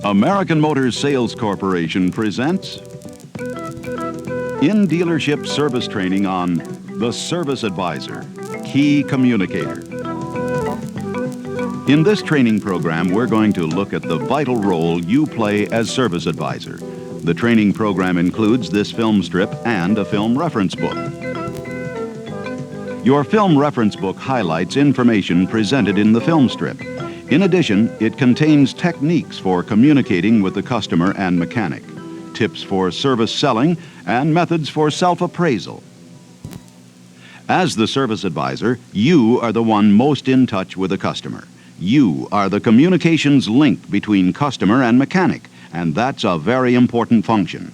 American Motors Sales Corporation presents in-dealership service training on the Service Advisor, Key Communicator. In this training program, we're going to look at the vital role you play as service advisor. The training program includes this film strip and a film reference book. Your film reference book highlights information presented in the film strip. In addition, it contains techniques for communicating with the customer and mechanic, tips for service selling, and methods for self-appraisal. As the service advisor, you are the one most in touch with the customer. You are the communications link between customer and mechanic, and that's a very important function.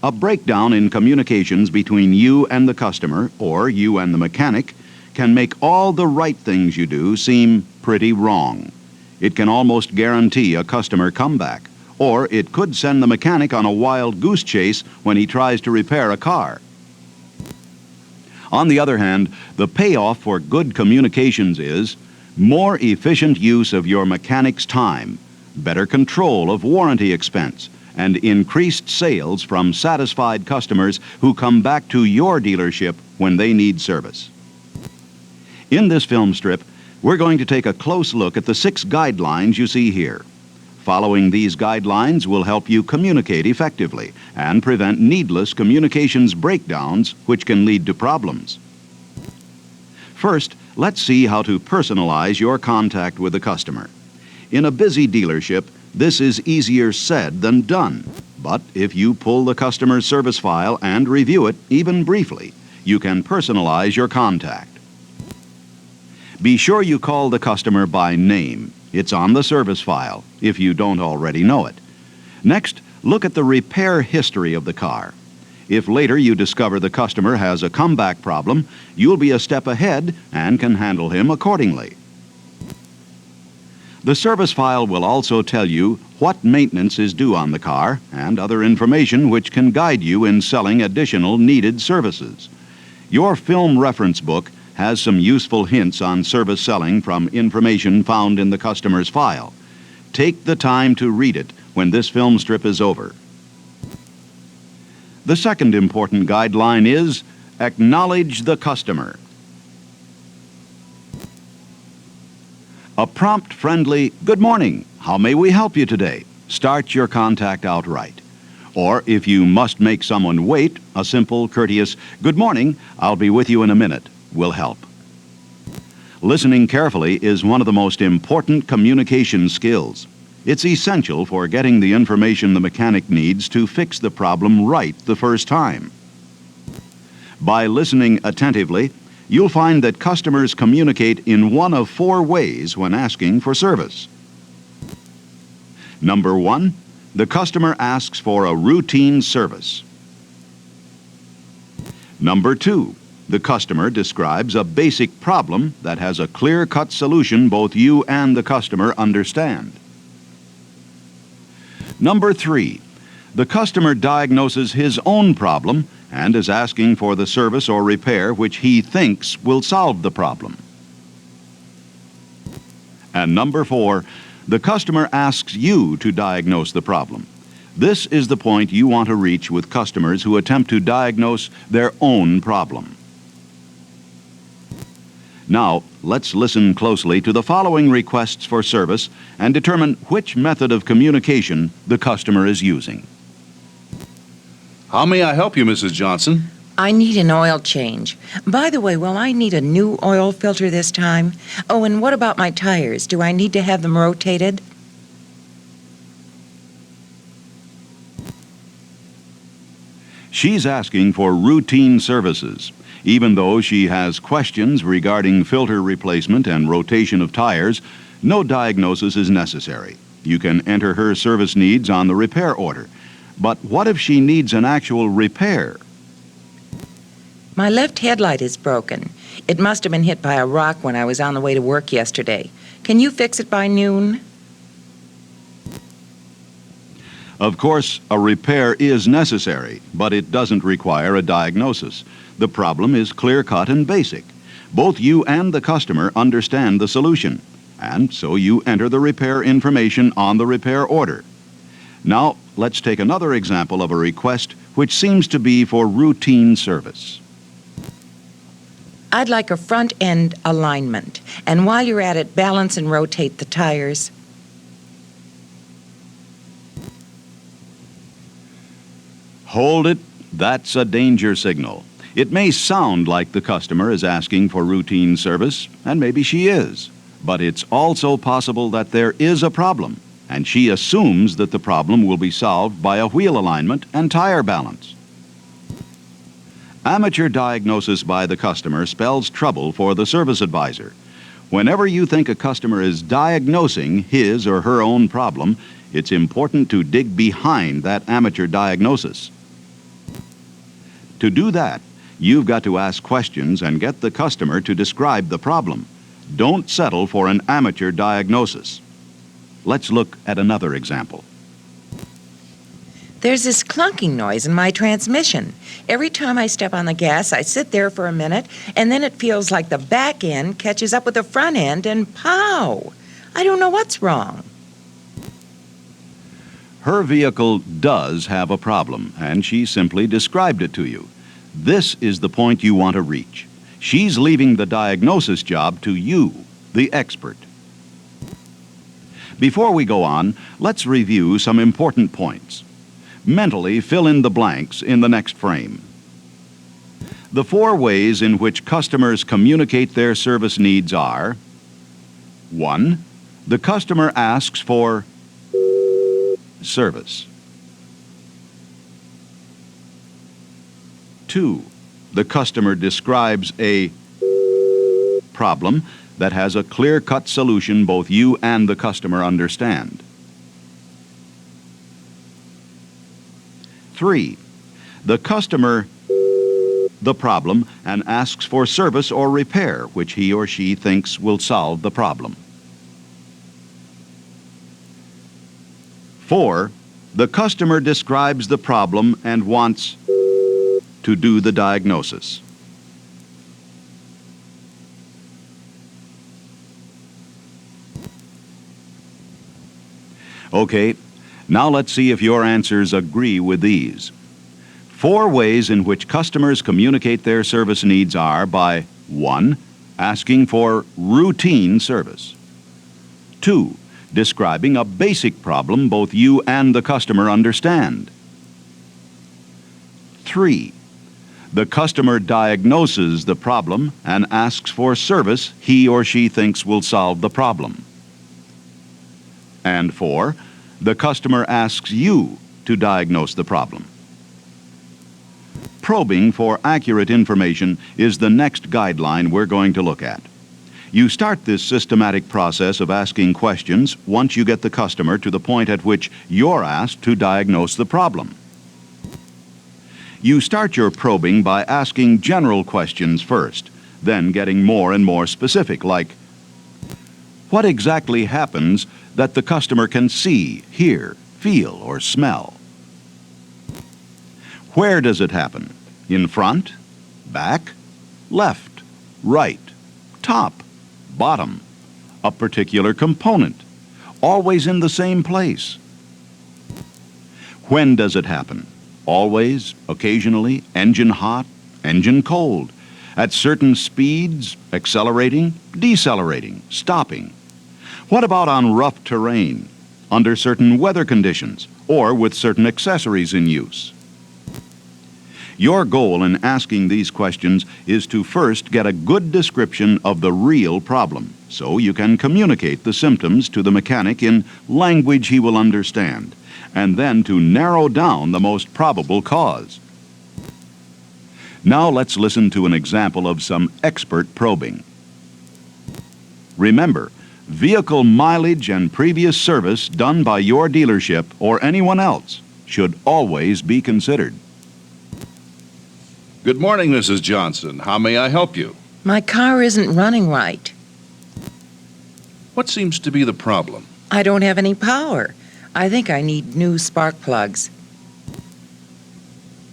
A breakdown in communications between you and the customer, or you and the mechanic, can make all the right things you do seem pretty wrong. It can almost guarantee a customer comeback, or it could send the mechanic on a wild goose chase when he tries to repair a car. On the other hand, the payoff for good communications is more efficient use of your mechanic's time, better control of warranty expense, and increased sales from satisfied customers who come back to your dealership when they need service. In this film strip, we're going to take a close look at the 6 guidelines you see here. Following these guidelines will help you communicate effectively and prevent needless communications breakdowns which can lead to problems. First, let's see how to personalize your contact with the customer. In a busy dealership, this is easier said than done. But if you pull the customer's service file and review it, even briefly, you can personalize your contact. Be sure you call the customer by name. It's on the service file, if you don't already know it. Next, look at the repair history of the car. If later you discover the customer has a comeback problem, you'll be a step ahead and can handle him accordingly. The service file will also tell you what maintenance is due on the car and other information which can guide you in selling additional needed services. Your film reference book has some useful hints on service selling from information found in the customer's file. Take the time to read it when this film strip is over. The second important guideline is acknowledge the customer. A prompt, friendly, "Good morning, how may we help you today?" Start your contact outright. Or if you must make someone wait, a simple, courteous, "Good morning, I'll be with you in a minute," will help. Listening carefully is one of the most important communication skills. It's essential for getting the information the mechanic needs to fix the problem right the first time. By listening attentively, you'll find that customers communicate in one of 4 ways when asking for service. Number 1, the customer asks for a routine service. Number 2, the customer describes a basic problem that has a clear-cut solution both you and the customer understand. Number 3, the customer diagnoses his own problem and is asking for the service or repair which he thinks will solve the problem. And number 4, the customer asks you to diagnose the problem. This is the point you want to reach with customers who attempt to diagnose their own problem. Now, let's listen closely to the following requests for service and determine which method of communication the customer is using. How may I help you, Mrs. Johnson? I need an oil change. By the way, will I need a new oil filter this time? Oh, and what about my tires? Do I need to have them rotated? She's asking for routine services. Even though she has questions regarding filter replacement and rotation of tires, no diagnosis is necessary. You can enter her service needs on the repair order. But what if she needs an actual repair? My left headlight is broken. It must have been hit by a rock when I was on the way to work yesterday. Can you fix it by noon? Of course, a repair is necessary, but it doesn't require a diagnosis. The problem is clear-cut and basic. Both you and the customer understand the solution, and so you enter the repair information on the repair order. Now, let's take another example of a request which seems to be for routine service. I'd like a front end alignment, and while you're at it, balance and rotate the tires. Hold it. That's a danger signal. It may sound like the customer is asking for routine service, and maybe she is, but it's also possible that there is a problem, and she assumes that the problem will be solved by a wheel alignment and tire balance. Amateur diagnosis by the customer spells trouble for the service advisor. Whenever you think a customer is diagnosing his or her own problem, it's important to dig behind that amateur diagnosis. To do that, you've got to ask questions and get the customer to describe the problem. Don't settle for an amateur diagnosis. Let's look at another example. There's this clunking noise in my transmission. Every time I step on the gas, I sit there for a minute, and then it feels like the back end catches up with the front end, and pow! I don't know what's wrong. Her vehicle does have a problem, and she simply described it to you. This is the point you want to reach. She's leaving the diagnosis job to you, the expert. Before we go on, let's review some important points. Mentally fill in the blanks in the next frame. The 4 ways in which customers communicate their service needs are: 1. The customer asks for service. 2. The customer describes a problem that has a clear-cut solution both you and the customer understand. 3. The customer the problem and asks for service or repair which he or she thinks will solve the problem. 4. The customer describes the problem and wants to do the diagnosis. Okay, now let's see if your answers agree with these. 4 ways in which customers communicate their service needs are by 1. Asking for routine service. 2. Describing a basic problem both you and the customer understand. 3. The customer diagnoses the problem and asks for service he or she thinks will solve the problem. And 4. The customer asks you to diagnose the problem. Probing for accurate information is the next guideline we're going to look at. You start this systematic process of asking questions once you get the customer to the point at which you're asked to diagnose the problem. You start your probing by asking general questions first, then getting more and more specific, like, what exactly happens that the customer can see, hear, feel, or smell? Where does it happen? In front, back, left, right, top, bottom, a particular component, always in the same place. When does it happen? Always, occasionally, engine hot, engine cold, at certain speeds, accelerating, decelerating, stopping. What about on rough terrain, under certain weather conditions, or with certain accessories in use? Your goal in asking these questions is to first get a good description of the real problem, so you can communicate the symptoms to the mechanic in language he will understand, and then to narrow down the most probable cause. Now let's listen to an example of some expert probing. Remember, vehicle mileage and previous service done by your dealership or anyone else should always be considered. Good morning, Mrs. Johnson. How may I help you? My car isn't running right. What seems to be the problem? I don't have any power. I think I need new spark plugs.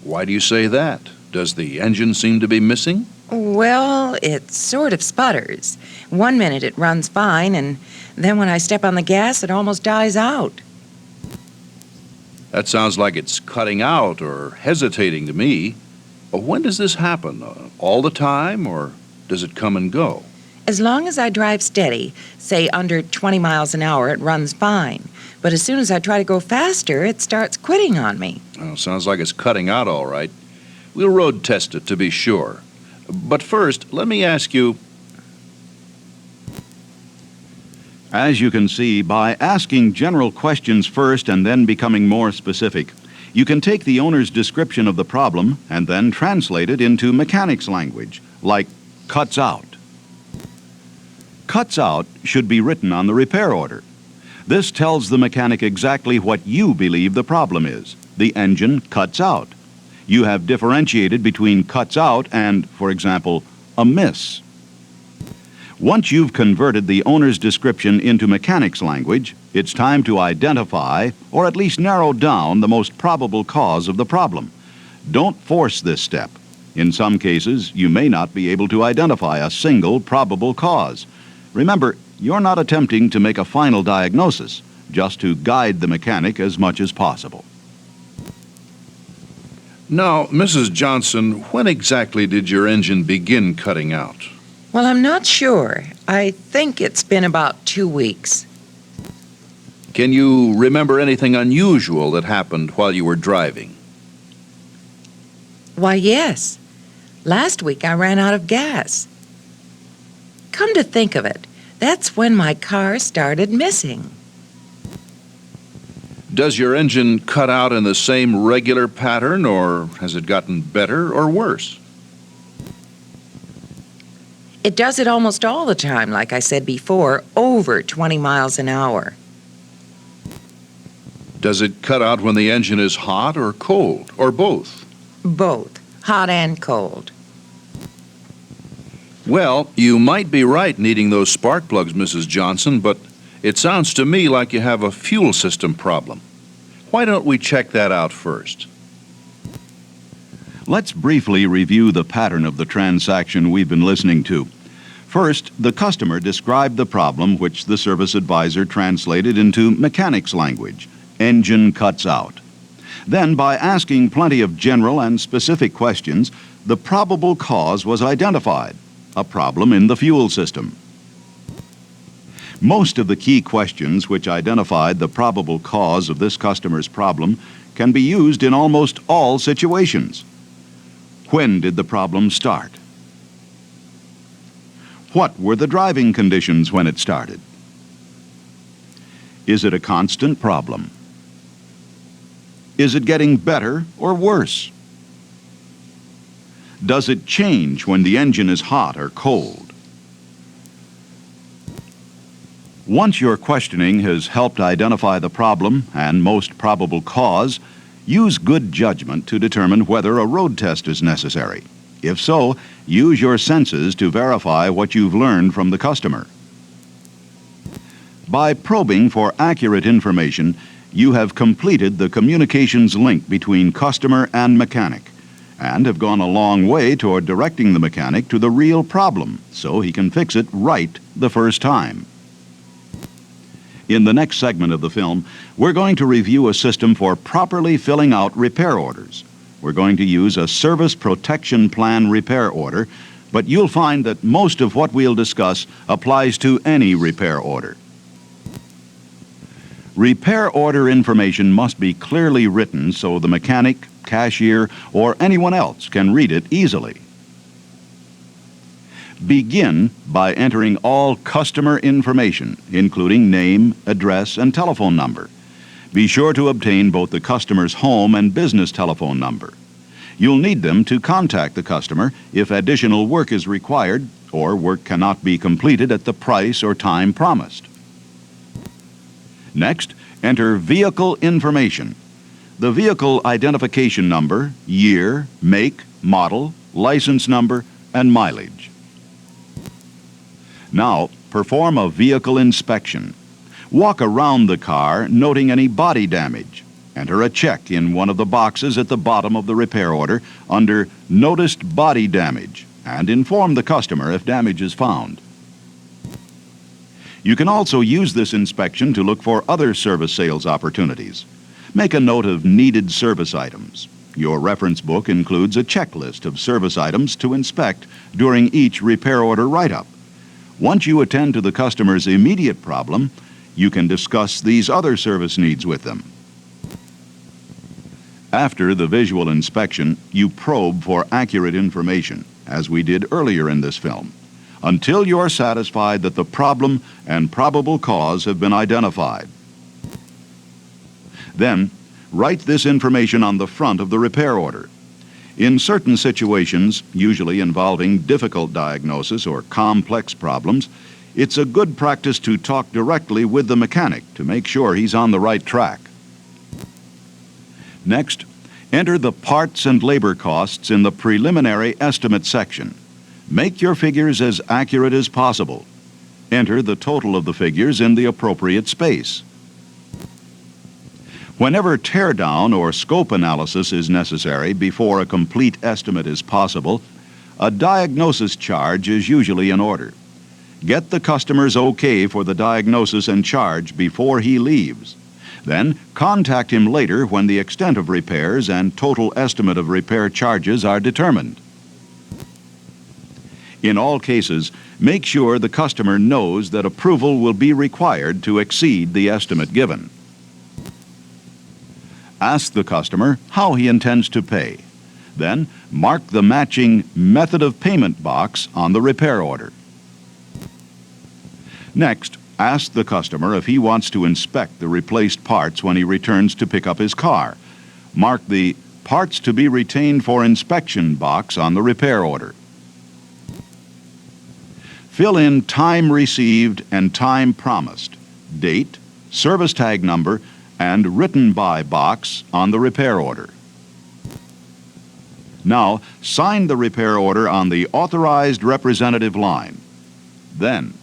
Why do you say that? Does the engine seem to be missing? Well, it sort of sputters. 1 minute it runs fine, and then when I step on the gas, it almost dies out. That sounds like it's cutting out or hesitating to me. When does this happen? All the time, or does it come and go? As long as I drive steady, say under 20 miles an hour, it runs fine. But as soon as I try to go faster, it starts quitting on me. Oh, sounds like it's cutting out all right. We'll road test it to be sure. But first, let me ask you... As you can see, by asking general questions first and then becoming more specific, you can take the owner's description of the problem and then translate it into mechanics language, like cuts out. Cuts out should be written on the repair order. This tells the mechanic exactly what you believe the problem is. The engine cuts out. You have differentiated between cuts out and, for example, a miss. Once you've converted the owner's description into mechanics language, it's time to identify, or at least narrow down, the most probable cause of the problem. Don't force this step. In some cases, you may not be able to identify a single probable cause. Remember, you're not attempting to make a final diagnosis, just to guide the mechanic as much as possible. Now, Mrs. Johnson, when exactly did your engine begin cutting out? Well, I'm not sure. I think it's been about 2 weeks. Can you remember anything unusual that happened while you were driving? Why, yes. Last week I ran out of gas. Come to think of it, that's when my car started missing. Does your engine cut out in the same regular pattern, or has it gotten better or worse? It does it almost all the time, like I said before, over 20 miles an hour. Does it cut out when the engine is hot or cold, or both? Both, hot and cold. Well, you might be right needing those spark plugs, Mrs. Johnson, but it sounds to me like you have a fuel system problem. Why don't we check that out first? Let's briefly review the pattern of the transaction we've been listening to. First, the customer described the problem, which the service advisor translated into mechanics language. Engine cuts out. Then, by asking plenty of general and specific questions, the probable cause was identified, a problem in the fuel system. Most of the key questions which identified the probable cause of this customer's problem can be used in almost all situations. When did the problem start? What were the driving conditions when it started? Is it a constant problem? Is it getting better or worse? Does it change when the engine is hot or cold? Once your questioning has helped identify the problem and most probable cause, use good judgment to determine whether a road test is necessary. If so, use your senses to verify what you've learned from the customer. By probing for accurate information, you have completed the communications link between customer and mechanic, and have gone a long way toward directing the mechanic to the real problem so he can fix it right the first time. In the next segment of the film, we're going to review a system for properly filling out repair orders. We're going to use a Service Protection Plan repair order, but you'll find that most of what we'll discuss applies to any repair order. Repair order information must be clearly written so the mechanic, cashier, or anyone else can read it easily. Begin by entering all customer information, including name, address, and telephone number. Be sure to obtain both the customer's home and business telephone number. You'll need them to contact the customer if additional work is required or work cannot be completed at the price or time promised. Next, enter vehicle information. The vehicle identification number, year, make, model, license number, and mileage. Now, perform a vehicle inspection. Walk around the car, noting any body damage. Enter a check in one of the boxes at the bottom of the repair order under Noticed Body Damage and inform the customer if damage is found. You can also use this inspection to look for other service sales opportunities. Make a note of needed service items. Your reference book includes a checklist of service items to inspect during each repair order write-up. Once you attend to the customer's immediate problem, you can discuss these other service needs with them. After the visual inspection, you probe for accurate information, as we did earlier in this film, until you're satisfied that the problem and probable cause have been identified. Then, write this information on the front of the repair order. In certain situations, usually involving difficult diagnosis or complex problems, it's a good practice to talk directly with the mechanic to make sure he's on the right track. Next, enter the parts and labor costs in the preliminary estimate section. Make your figures as accurate as possible. Enter the total of the figures in the appropriate space. Whenever teardown or scope analysis is necessary before a complete estimate is possible, a diagnosis charge is usually in order. Get the customer's okay for the diagnosis and charge before he leaves. Then contact him later when the extent of repairs and total estimate of repair charges are determined. In all cases, make sure the customer knows that approval will be required to exceed the estimate given. Ask the customer how he intends to pay. Then mark the matching method of payment box on the repair order. Next, ask the customer if he wants to inspect the replaced parts when he returns to pick up his car. Mark the Parts to be Retained for Inspection box on the repair order. Fill in time received and time promised, date, service tag number, and written by box on the repair order. Now, sign the repair order on the authorized representative line. Then,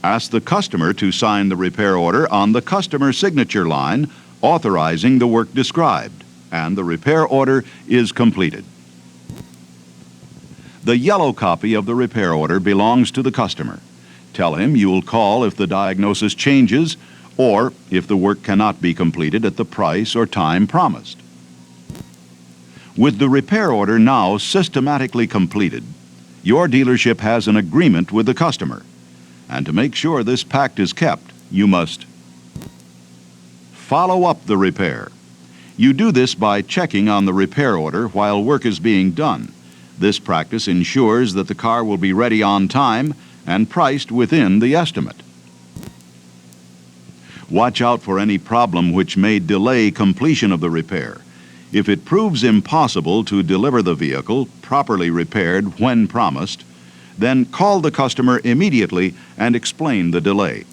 ask the customer to sign the repair order on the customer signature line, authorizing the work described, and the repair order is completed. The yellow copy of the repair order belongs to the customer. Tell him you'll call if the diagnosis changes or if the work cannot be completed at the price or time promised. With the repair order now systematically completed, your dealership has an agreement with the customer. And to make sure this pact is kept, you must follow up the repair. You do this by checking on the repair order while work is being done. This practice ensures that the car will be ready on time and priced within the estimate. Watch out for any problem which may delay completion of the repair. If it proves impossible to deliver the vehicle properly repaired when promised, then call the customer immediately and explain the delay.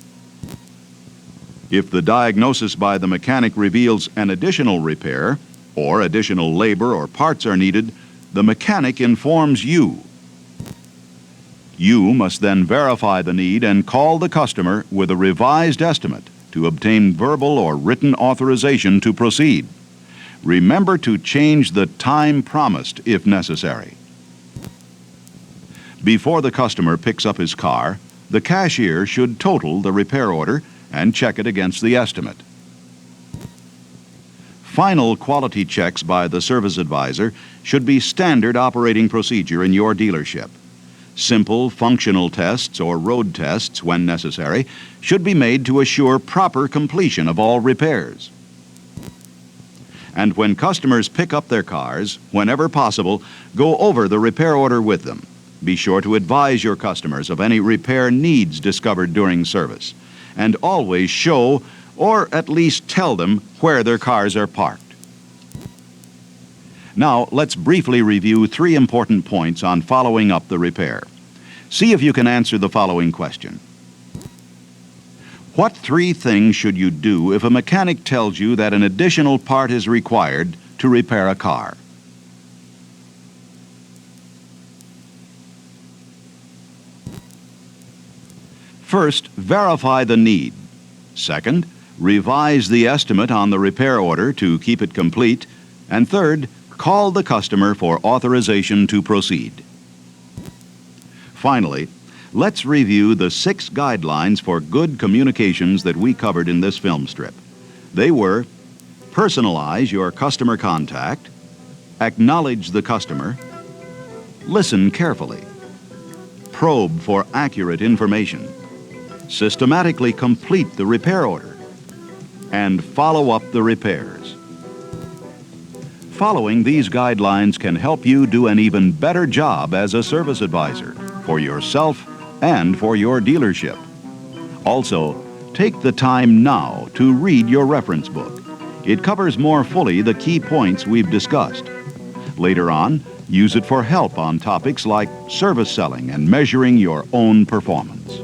If the diagnosis by the mechanic reveals an additional repair, or additional labor or parts are needed, the mechanic informs you. You must then verify the need and call the customer with a revised estimate to obtain verbal or written authorization to proceed. Remember to change the time promised if necessary. Before the customer picks up his car, the cashier should total the repair order and check it against the estimate. Final quality checks by the service advisor should be standard operating procedure in your dealership. Simple functional tests or road tests, when necessary, should be made to assure proper completion of all repairs. And when customers pick up their cars, whenever possible, go over the repair order with them. Be sure to advise your customers of any repair needs discovered during service, and always show or at least tell them where their cars are parked. Now, let's briefly review 3 important points on following up the repair. See if you can answer the following question. What 3 things should you do if a mechanic tells you that an additional part is required to repair a car? First, verify the need. Second, revise the estimate on the repair order to keep it complete. And third, call the customer for authorization to proceed. Finally, let's review the 6 guidelines for good communications that we covered in this film strip. They were: personalize your customer contact, acknowledge the customer, listen carefully, probe for accurate information, systematically complete the repair order, and follow up the repairs. Following these guidelines can help you do an even better job as a service advisor for yourself and for your dealership. Also, take the time now to read your reference book. It covers more fully the key points we've discussed. Later on, use it for help on topics like service selling and measuring your own performance.